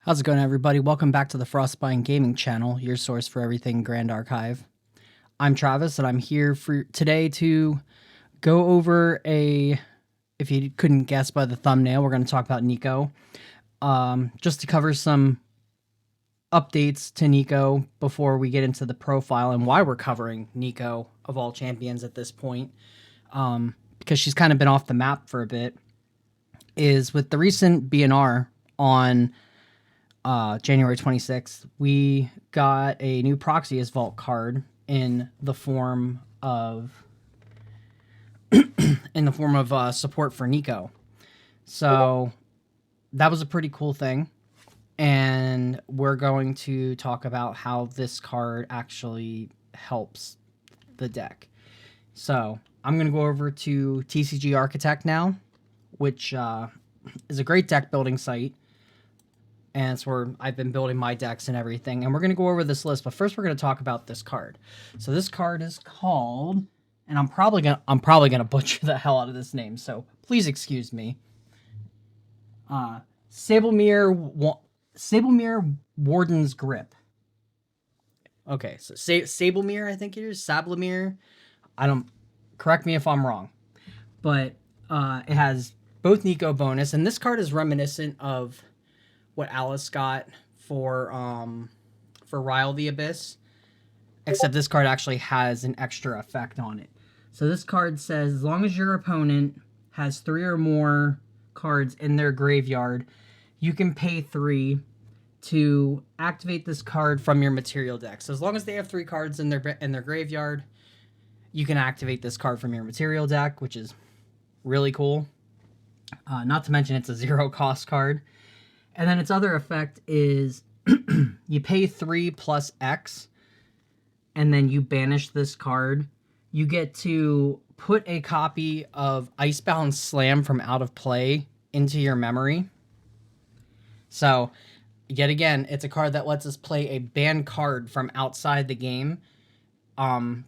How's it going, everybody? Welcome back to the Frostbite Gaming channel, your source for everything Grand Archive. I'm Travis, and I'm here for today to go over if you couldn't guess by the thumbnail, we're going to talk about Nico. Just to cover some updates to Nico before we get into the profile and why we're covering Nico of all champions at this point, because she's kind of been off the map for a bit, is with the recent BNR on January 26th, we got a new proxia vault card in the form of support for Nico. So that was a pretty cool thing, and we're going to talk about how this card actually helps the deck. So I'm going to go over to TCG Architect now, which is a great deck building site. And it's where I've been building my decks and everything. And we're going to go over this list, but first we're going to talk about this card. So this card is called, and I'm probably gonna butcher the hell out of this name, so please excuse me. Sablemere Warden's Grip. Okay, so Sablemere, I think it is Sablemere. Correct me if I'm wrong, but it has both Nico bonus, and this card is reminiscent of what Alice got for Ryle the Abyss, except this card actually has an extra effect on it. So this card says, as long as your opponent has 3 or more cards in their graveyard, you can pay 3 to activate this card from your material deck. So as long as they have 3 cards in their graveyard, you can activate this card from your material deck, which is really cool. Not to mention it's a 0-cost card. And then its other effect is you pay 3 plus X, and then you banish this card. You get to put a copy of Icebound Slam from out of play into your memory. So, yet again, it's a card that lets us play a banned card from outside the game.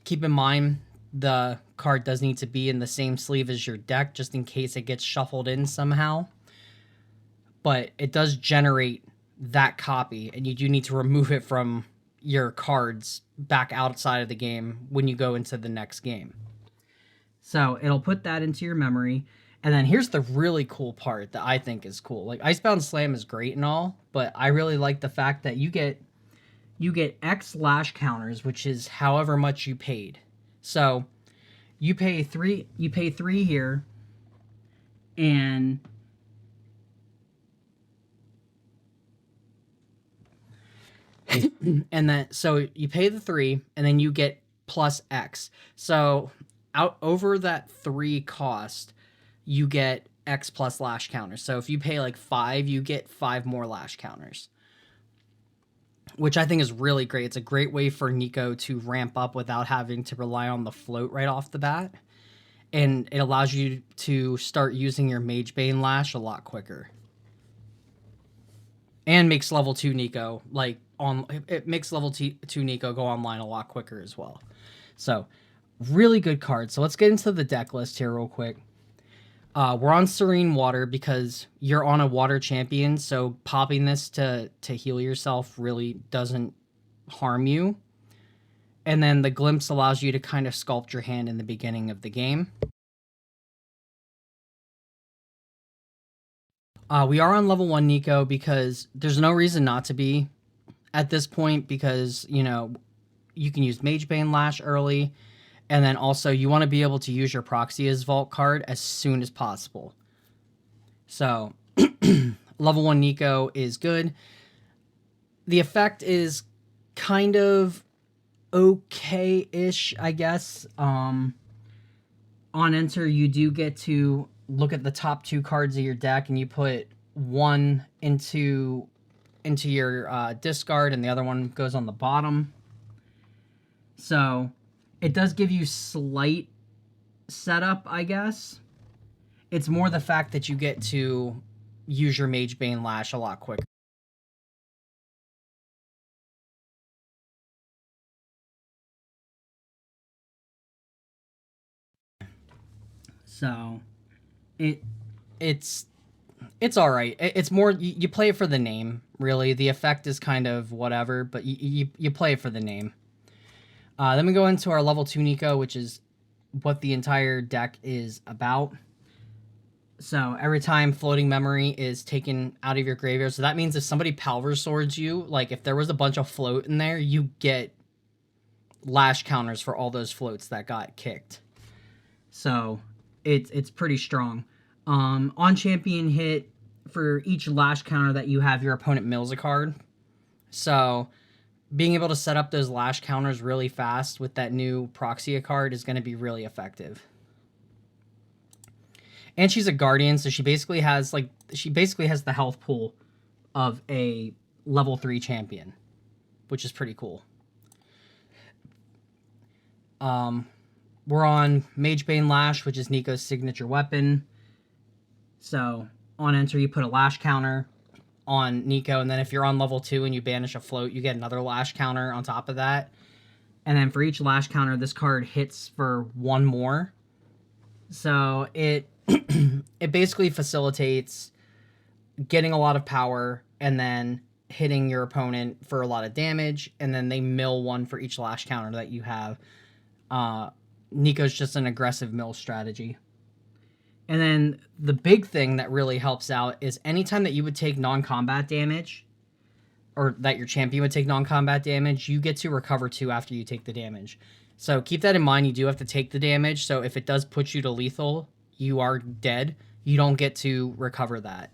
Keep in mind, the card does need to be in the same sleeve as your deck, just in case it gets shuffled in somehow. But it does generate that copy, and you do need to remove it from your cards back outside of the game when you go into the next game. So it'll put that into your memory. And then here's the really cool part that I think is cool. Like, Icebound Slam is great and all, but I really like the fact that you get X lash counters, which is however much you paid. So you pay 3 here, and and then so you pay the 3, and then you get plus X. So out over that 3 cost, you get X plus lash counters. So if you pay like 5, you get 5 more lash counters, which I think is really great. It's a great way for Nico to ramp up without having to rely on the float right off the bat. And it allows you to start using your Magebane Lash a lot quicker. And makes level 2 Nico, it makes level 2 Nico go online a lot quicker as well. So, really good card. So let's get into the deck list here real quick. We're on Serene Water because you're on a water champion, so popping this to heal yourself really doesn't harm you. And then the Glimpse allows you to kind of sculpt your hand in the beginning of the game. We are on level 1 Nico because there's no reason not to be at this point, because, you know, you can use Magebane Lash early, and then also you want to be able to use your Proxia's Vault card as soon as possible. So, level 1 Nico is good. The effect is kind of okay-ish, I guess. On enter, you do get to look at the top 2 cards of your deck, and you put 1 into your discard, and the other one goes on the bottom. So it does give you slight setup, I guess. It's more the fact that you get to use your Magebane Lash a lot quicker. So it's It's all right. It's more you play it for the name, really. The effect is kind of whatever, but you play it for the name. Then we go into our level 2 Nico, which is what the entire deck is about. So every time floating memory is taken out of your graveyard, so that means if somebody Power Swords you, like if there was a bunch of float in there, you get lash counters for all those floats that got kicked. So it's pretty strong. On champion hit, for each lash counter that you have, your opponent mills a card. So being able to set up those lash counters really fast with that new proxia card is going to be really effective. And she's a guardian, so she basically has the health pool of a level 3 champion, which is pretty cool. We're on Magebane Lash, which is Nico's signature weapon. So on enter, you put a lash counter on Nico, and then if you're on level 2 and you banish a float, you get another lash counter on top of that. And then for each lash counter, this card hits for 1 more. So it it basically facilitates getting a lot of power and then hitting your opponent for a lot of damage, and then they mill 1 for each lash counter that you have. Nico's just an aggressive mill strategy. And then the big thing that really helps out is anytime that you would take non-combat damage, or that your champion would take non-combat damage, you get to recover 2 after you take the damage. So keep that in mind. You do have to take the damage. So if it does put you to lethal, you are dead. You don't get to recover that.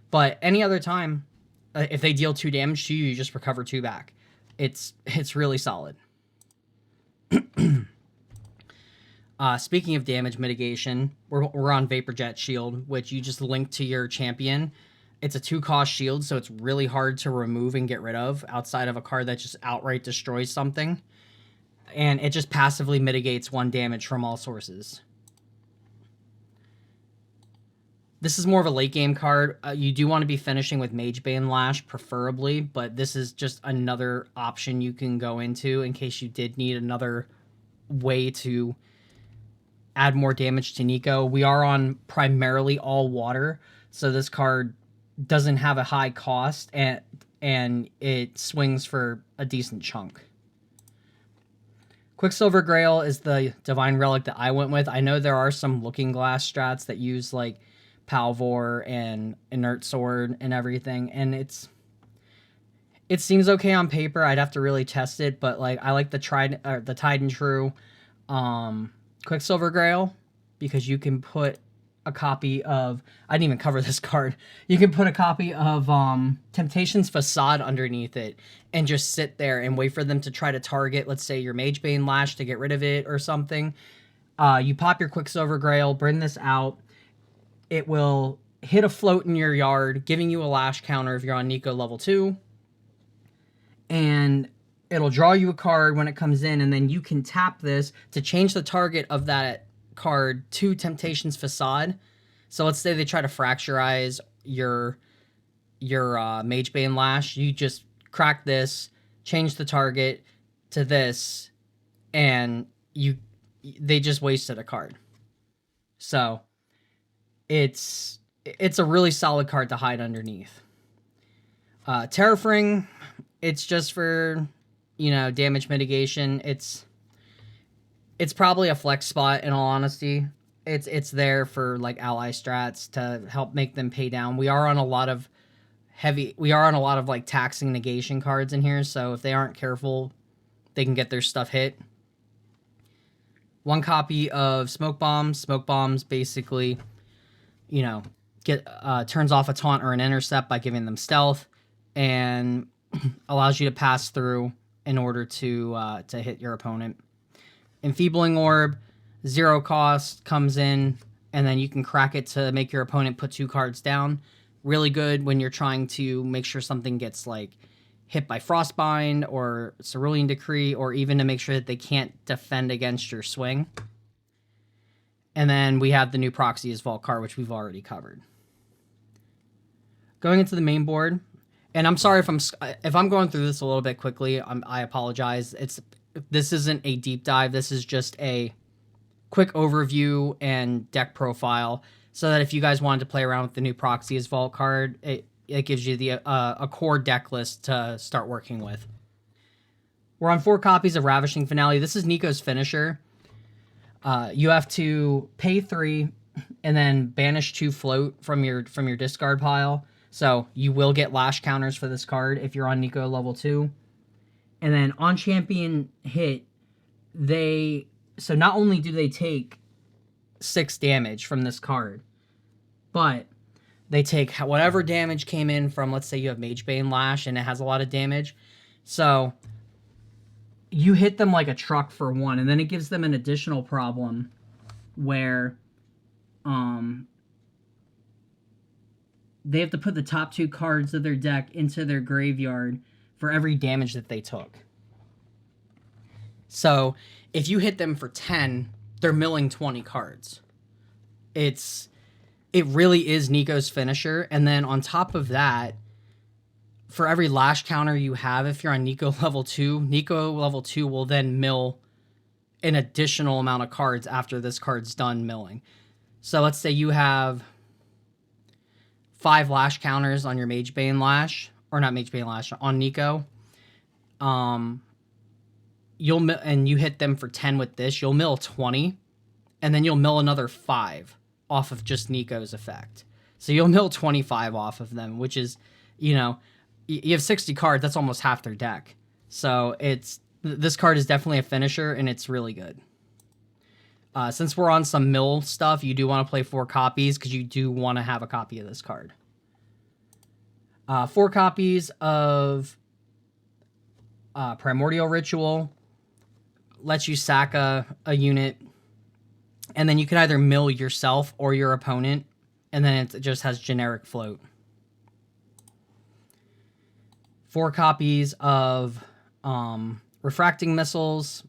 But any other time, if they deal 2 damage to you, you just recover 2 back. It's really solid. Speaking of damage mitigation, we're on Vapor Jet Shield, which you just link to your champion. It's a 2-cost shield, so it's really hard to remove and get rid of outside of a card that just outright destroys something. And it just passively mitigates 1 damage from all sources. This is more of a late game card. You do want to be finishing with Magebane Lash, preferably, but this is just another option you can go into in case you did need another way to add more damage to Nico. We are on primarily all water, so this card doesn't have a high cost, and it swings for a decent chunk. Quicksilver Grail is the Divine Relic that I went with. I know there are some Looking Glass strats that use like Palvor and Inert Sword and everything, and it seems okay on paper. I'd have to really test it, but like I like the Tried and True Quicksilver Grail, because you can put a copy of, I didn't even cover this card, you can put a copy of Temptation's Facade underneath it and just sit there and wait for them to try to target, let's say, your Magebane Lash to get rid of it or something. You pop your Quicksilver Grail, bring this out, it will hit a float in your yard, giving you a lash counter if you're on Nico level 2, and it'll draw you a card when it comes in, and then you can tap this to change the target of that card to Temptation's Facade. So let's say they try to fracturize your Magebane Lash. You just crack this, change the target to this, and they just wasted a card. So it's a really solid card to hide underneath. Terrafring, it's just for, you know, damage mitigation. It's probably a flex spot, in all honesty. It's there for like ally strats to help make them pay down. We are on a lot of like taxing negation cards in here, so if they aren't careful, they can get their stuff hit. 1 copy of Smoke Bombs. Smoke Bombs basically, you know, turns off a taunt or an intercept by giving them stealth, and allows you to pass through in order to hit your opponent. Enfeebling Orb, 0 cost, comes in, and then you can crack it to make your opponent put 2 cards down. Really good when you're trying to make sure something gets like hit by Frostbind or Cerulean Decree, or even to make sure that they can't defend against your swing. And then we have the new Proxia's Vault card, which we've already covered. Going into the main board, and I'm sorry if I'm going through this a little bit quickly. I apologize. This isn't a deep dive. This is just a quick overview and deck profile. so that if you guys wanted to play around with the new Proxia's Vault card, it gives you the a core deck list to start working with. We're on 4 copies of Ravishing Finale. This is Nico's finisher. You have to pay 3 and then banish 2 float from your discard pile. So you will get lash counters for this card if you're on Nico level 2. And then on champion hit, so not only do they take 6 damage from this card, but they take whatever damage came in from, let's say you have Magebane Lash and it has a lot of damage. So you hit them like a truck for 1, and then it gives them an additional problem where they have to put the top 2 cards of their deck into their graveyard for every damage that they took. So if you hit them for 10, they're milling 20 cards. It really is Nico's finisher. And then on top of that, for every lash counter you have, if you're on Nico level 2, Nico level 2 will then mill an additional amount of cards after this card's done milling. So let's say you have 5 lash counters on your Magebane Lash, or not Magebane Lash, on Nico. And you hit them for 10 with this, you'll mill 20, and then you'll mill another 5 off of just Nico's effect. So you'll mill 25 off of them, which is, you have 60 cards, that's almost half their deck. So this card is definitely a finisher, and it's really good. Since we're on some mill stuff, you do want to play 4 copies, because you do want to have a copy of this card. 4 copies of Primordial Ritual lets you sack a unit, and then you can either mill yourself or your opponent, and then it just has generic float. 4 copies of Refracting Missiles.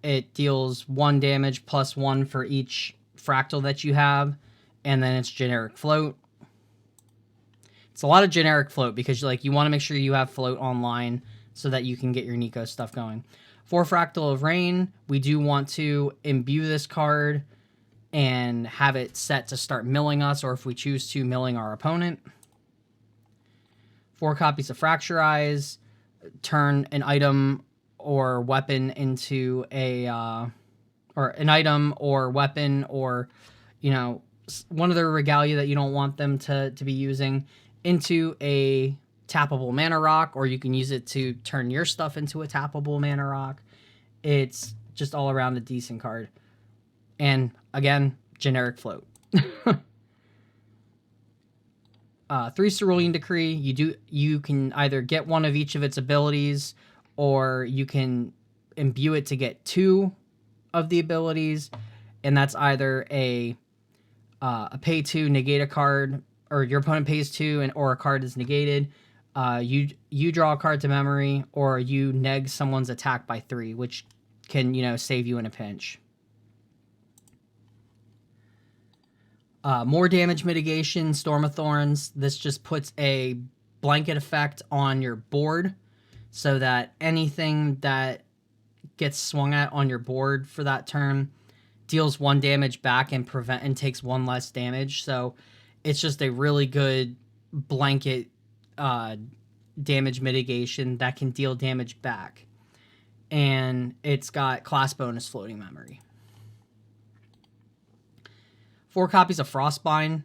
It deals 1 damage plus 1 for each fractal that you have, and then it's generic float. It's a lot of generic float because you want to make sure you have float online so that you can get your Nico stuff going. 4 Fractal of Rain. We do want to imbue this card and have it set to start milling us, or if we choose to, milling our opponent. 4 copies of Fracture Eyes. Turn an item or weapon into or an item or weapon, or one of their regalia that you don't want them to be using, into a tappable mana rock, or you can use it to turn your stuff into a tappable mana rock. It's just all around a decent card. And again, generic float. 3 Cerulean Decree. You can either get one of each of its abilities, or you can imbue it to get 2 of the abilities, and that's either a pay 2, negate a card, or your opponent pays 2 or a card is negated. You draw a card to memory, or you neg someone's attack by 3, which can save you in a pinch. More damage mitigation, Storm of Thorns. This just puts a blanket effect on your board, so that anything that gets swung at on your board for that turn deals 1 damage back and takes 1 less damage. So it's just a really good blanket damage mitigation that can deal damage back. And it's got class bonus floating memory. 4 copies of Frostbind.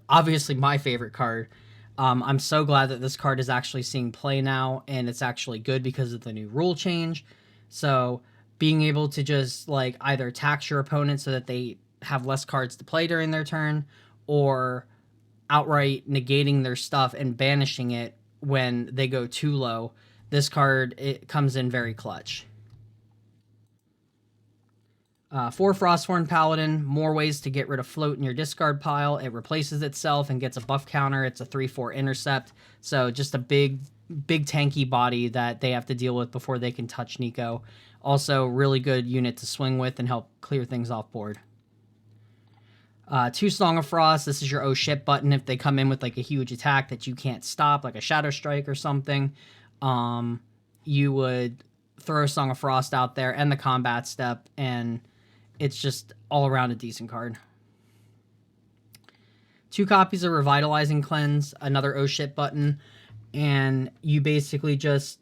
Obviously my favorite card. I'm so glad that this card is actually seeing play now, and it's actually good because of the new rule change. So being able to just either tax your opponent so that they have less cards to play during their turn, or outright negating their stuff and banishing it when they go too low. This card, it comes in very clutch. 4 Frosthorn Paladin. More ways to get rid of float in your discard pile. It replaces itself and gets a buff counter. It's a 3/4 intercept. So just a big tanky body that they have to deal with before they can touch Nico. Also, really good unit to swing with and help clear things off board. 2 Song of Frost. This is your oh shit button if they come in with a huge attack that you can't stop, like a Shadow Strike or something. You would throw a Song of Frost out there and the combat step, and it's just all around a decent card. 2 copies of Revitalizing Cleanse, another oh shit button, and you basically just,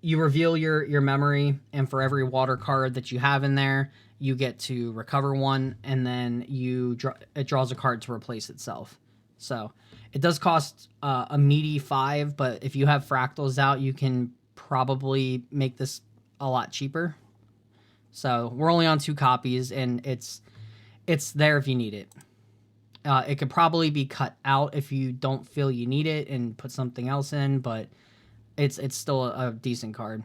you reveal your memory, and for every water card that you have in there, you get to recover 1, and then it draws a card to replace itself. So it does cost a meaty 5, but if you have fractals out, you can probably make this a lot cheaper. So we're only on 2 copies, and it's there if you need it. It could probably be cut out if you don't feel you need it and put something else in, but it's still a decent card.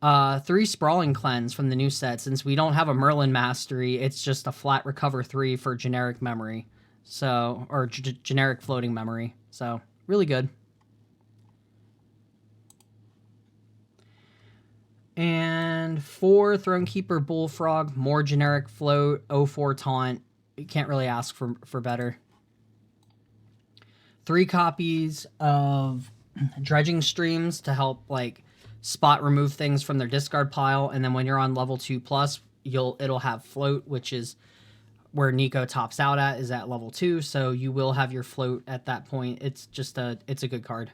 3 Sprawling Cleanse from the new set. Since we don't have a Merlin Mastery, it's just a flat recover 3 for generic memory. So, or generic floating memory. So, really good. And 4 Thronekeeper Bullfrog, more generic float, 04 taunt. You can't really ask for better. 3 copies of Dredging Streams to help like spot remove things from their discard pile, and then when you're on level 2+, it'll have float, which is where Nico tops out at, is at level 2, so you will have your float at that point. It's a good card.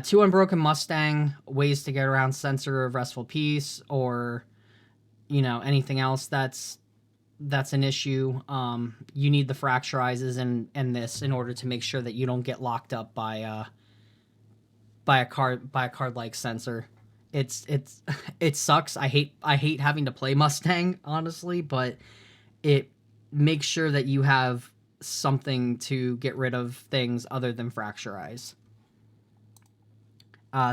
2 Unbroken Mustang, ways to get around Censor of Restful Peace, or anything else that's an issue. You need the Fracturizes and this in order to make sure that you don't get locked up by a card like Censor. It sucks. I hate having to play Mustang, honestly, but it makes sure that you have something to get rid of things other than Fracturize.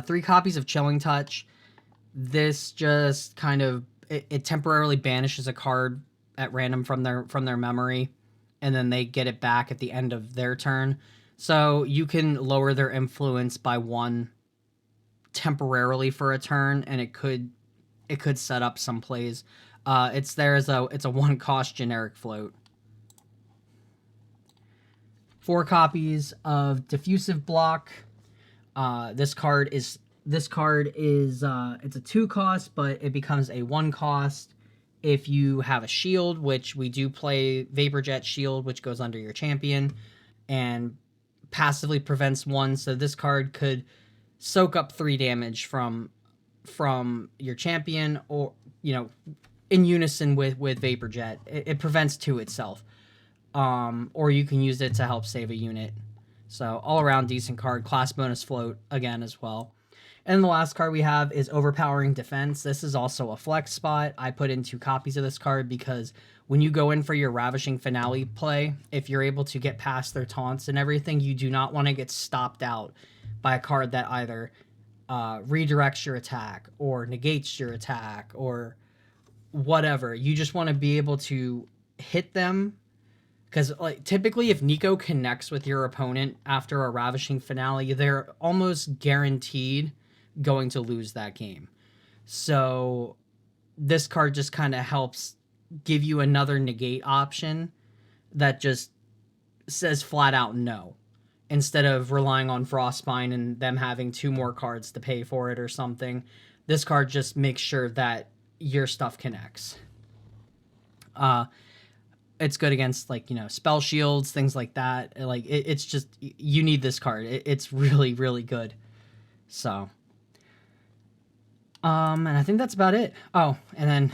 3 copies of Chilling Touch. This just kind of it temporarily banishes a card at random from their memory, and then they get it back at the end of their turn. So you can lower their influence by 1 temporarily for a turn, and it could set up some plays. It's a 1 cost generic float. 4 copies of Diffusive Block. This card is it's a 2 cost, but it becomes a 1 cost if you have a shield, which we do play Vapor Jet Shield, which goes under your champion and passively prevents 1. So this card could soak up 3 damage from your champion, or in unison with Vapor Jet. It prevents 2 itself, or you can use it to help save a unit. So all around decent card. Class bonus float again as well. And the last card we have is Overpowering Defense. This is also a flex spot. I put in 2 copies of this card because when you go in for your Ravishing Finale play, if you're able to get past their taunts and everything, you do not want to get stopped out by a card that either redirects your attack or negates your attack or whatever. You just want to be able to hit them, because typically if Nico connects with your opponent after a Ravishing Finale, they're almost guaranteed going to lose that game. So this card just kind of helps give you another negate option that just says flat out no, instead of relying on Frostbind and them having 2 more cards to pay for it or something. This card just makes sure that your stuff connects. It's good against spell shields, things like that. It's just, you need this card. It's really, really good. So and I think that's about it. Oh, and then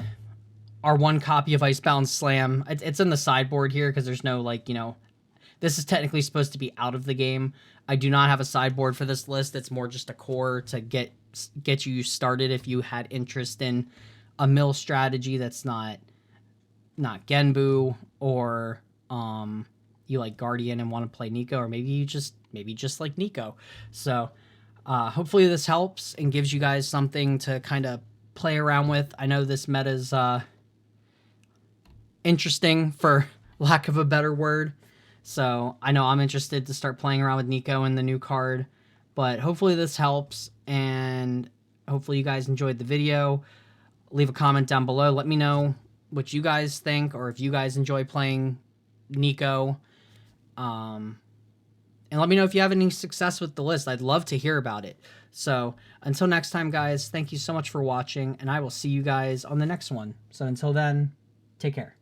our 1 copy of Icebound Slam. It's in the sideboard here because there's no this is technically supposed to be out of the game. I do not have a sideboard for this list. It's more just a core to get you started if you had interest in a mill strategy that's not Genbu, or you like Guardian and want to play Nico, or maybe you just like Nico. So hopefully this helps and gives you guys something to kind of play around with. I know this meta is interesting, for lack of a better word. So I know I'm interested to start playing around with Nico and the new card. But hopefully this helps, and hopefully you guys enjoyed the video. Leave a comment down below. Let me know what you guys think, or if you guys enjoy playing Nico. And let me know if you have any success with the list. I'd love to hear about it. So until next time, guys, thank you so much for watching, and I will see you guys on the next one. So until then, take care.